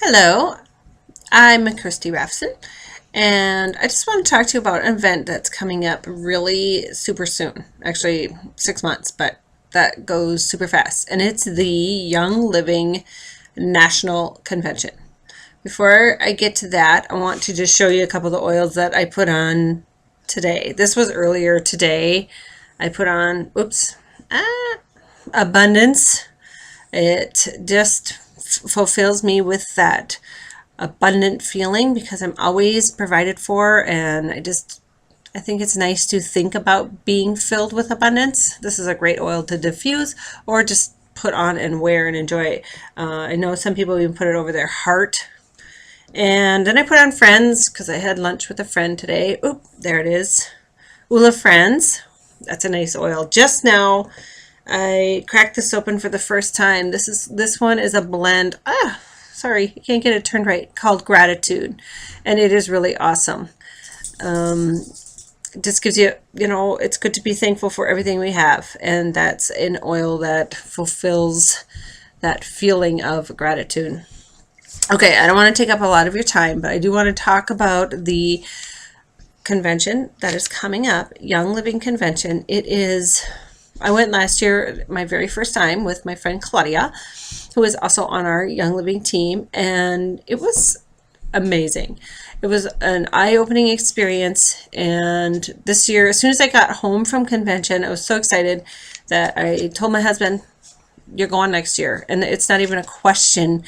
Hello, I'm Christy Raffson, and I just want to talk to you about an event that's coming up really super soon. Actually, 6 months, but that goes super fast. And it's the Young Living National Convention. Before I get to that, I want to just show you a couple of the oils that I put on today. This was earlier today. I put on, Abundance. It just fulfills me with that abundant feeling because I'm always provided for, and I think it's nice to think about being filled with abundance. This is a great oil to diffuse or just put on and wear and enjoy. I know some people even put it over their heart. And then I put on Friends because I had lunch with a friend today. Oop, there it is. Ula Friends. That's a nice oil. Just now I cracked this open for the first time. This one is a blend. Sorry, I can't get it turned right. Called Gratitude, and it is really awesome. It just gives you, it's good to be thankful for everything we have, and that's an oil that fulfills that feeling of gratitude. Okay, I don't want to take up a lot of your time, but I do want to talk about the convention that is coming up, Young Living Convention. I went last year, my very first time, with my friend Claudia, who is also on our Young Living team, and it was amazing. It was an eye-opening experience, and this year, as soon as I got home from convention, I was so excited that I told my husband, "You're going next year," and it's not even a question,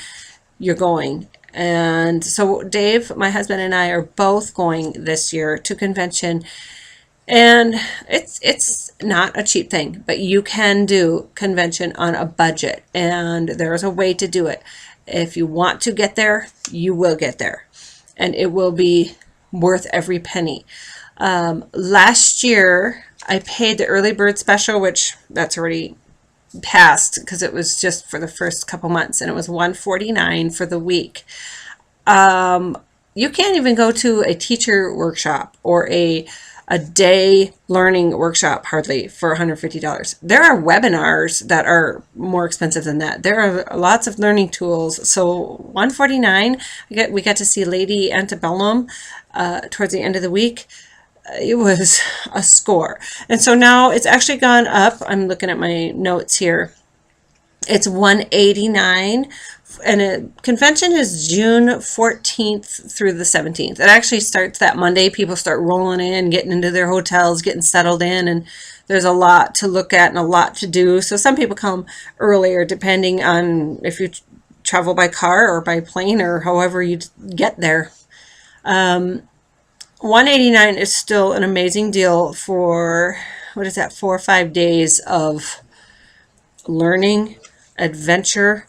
you're going. And so Dave, my husband, and I are both going this year to convention. And it's not a cheap thing, but you can do convention on a budget, and there's a way to do it. If you want to get there, you will get there, and it will be worth every penny. Last year, I paid the early bird special, which that's already passed because it was just for the first couple months, and it was $149 for the week. You can't even go to a teacher workshop or a day learning workshop hardly for $150. There are webinars that are more expensive than that. There are lots of learning tools. So $149, we got to see Lady Antebellum towards the end of the week. It was a score. And so now it's actually gone up. I'm looking at my notes here. It's $189, and a convention is June 14th through the 17th. It actually starts that Monday. People start rolling in, getting into their hotels, getting settled in, and there's a lot to look at and a lot to do. So some people come earlier, depending on if you travel by car or by plane or however you get there. $189 is still an amazing deal for, 4 or 5 days of learning, adventure,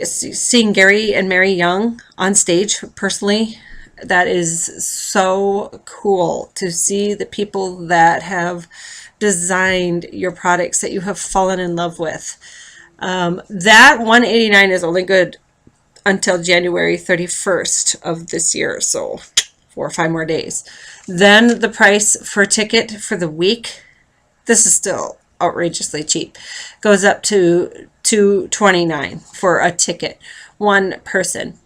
seeing Gary and Mary Young on stage personally. That is so cool to see the people that have designed your products that you have fallen in love with. That $189 is only good until January 31st of this year, so 4 or 5 more days. Then the price for a ticket for the week, this is still outrageously cheap, goes up to $229 for a ticket, one person.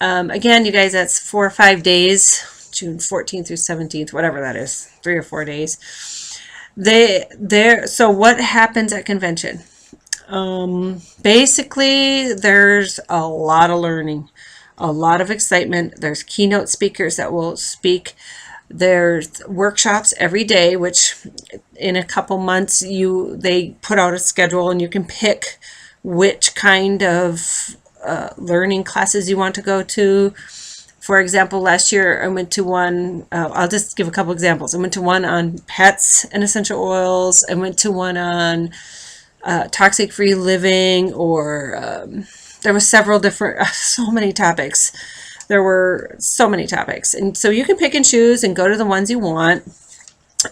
Again, you guys, that's 4 or 5 days, June 14th through 17th, whatever that is, 3 or 4 days. So what happens at convention? Basically, there's a lot of learning, a lot of excitement. There's keynote speakers that will speak. There's workshops every day, which in a couple months they put out a schedule, and you can pick which kind of learning classes you want to go to. For example, last year I went to one, I'll just give a couple examples. I went to one on pets and essential oils. I went to one on toxic-free living, or there were several different, so many topics. There were so many topics. And so you can pick and choose and go to the ones you want.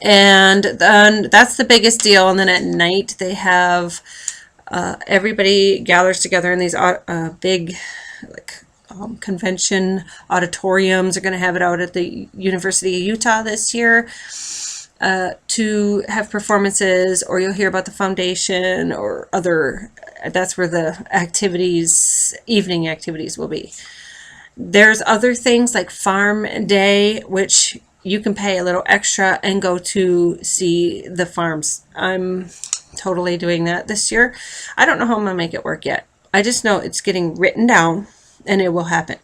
And then that's the biggest deal. And then at night they have everybody gathers together in these big convention auditoriums. They're going to have it out at the University of Utah this year. to have performances, or you'll hear about the foundation or other, that's where the activities, evening activities will be. There's other things like Farm Day, which you can pay a little extra and go to see the farms. I'm totally doing that this year. I don't know how I'm gonna make it work yet. I just know it's getting written down and it will happen.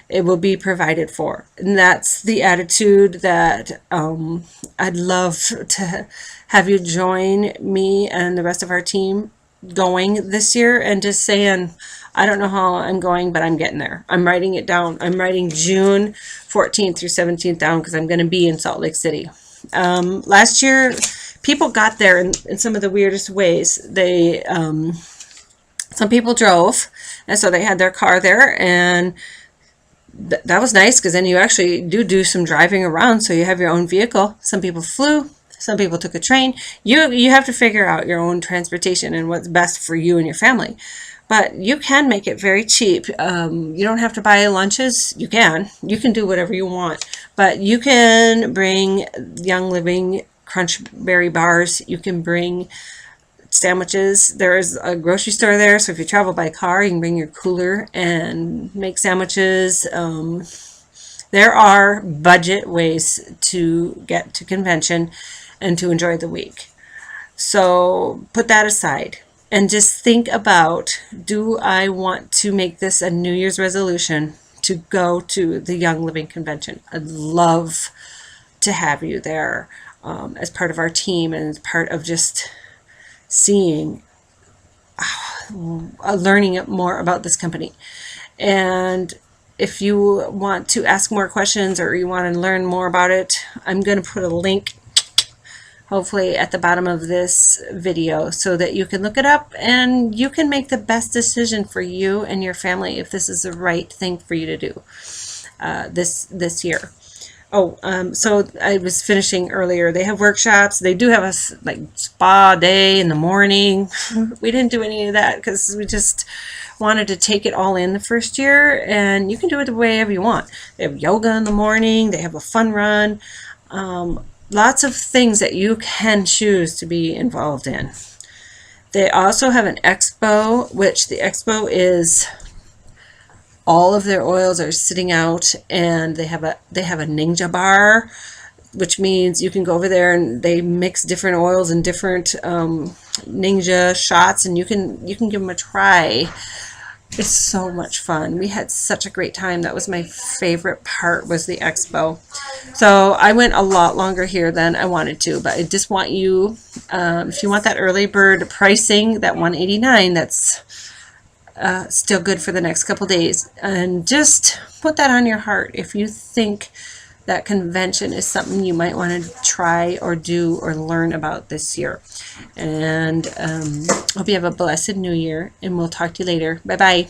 It will be provided for. And that's the attitude that I'd love to have you join me and the rest of our team going this year, and just saying, I don't know how I'm going, but I'm getting there. I'm writing it down. I'm writing June 14th through 17th down because I'm going to be in Salt Lake City. Last year, people got there in some of the weirdest ways. Some people drove, and so they had their car there, and that was nice because then you actually do some driving around, so you have your own vehicle. Some people flew, some people took a train. You have to figure out your own transportation and what's best for you and your family. But you can make it very cheap. You don't have to buy lunches. You can do whatever you want. But you can bring Young Living Crunch Berry bars. You can bring sandwiches. There's a grocery store there, so if you travel by car, you can bring your cooler and make sandwiches. There are budget ways to get to convention and to enjoy the week. So put that aside and just think about, do I want to make this a New Year's resolution to go to the Young Living Convention? I'd love to have you there as part of our team and as part of just seeing, learning more about this company. And if you want to ask more questions or you want to learn more about it, I'm going to put a link hopefully at the bottom of this video so that you can look it up and you can make the best decision for you and your family if this is the right thing for you to do this year. So I was finishing earlier. They have workshops. They do have a spa day in the morning. We didn't do any of that because we just wanted to take it all in the first year, and you can do it the way you want. They have yoga in the morning. They have a fun run. Lots of things that you can choose to be involved in. They also have an expo, which the expo is all of their oils are sitting out, and they have a ninja bar, which means you can go over there and they mix different oils and different ninja shots, and you can give them a try. It's so much fun. We had such a great time. That was my favorite part, was the expo. So I went a lot longer here than I wanted to, but I just want you, if you want that early bird pricing, that $189, that's still good for the next couple days. And just put that on your heart if you think that convention is something you might want to try or do or learn about this year. And hope you have a blessed new year, and we'll talk to you later. Bye bye.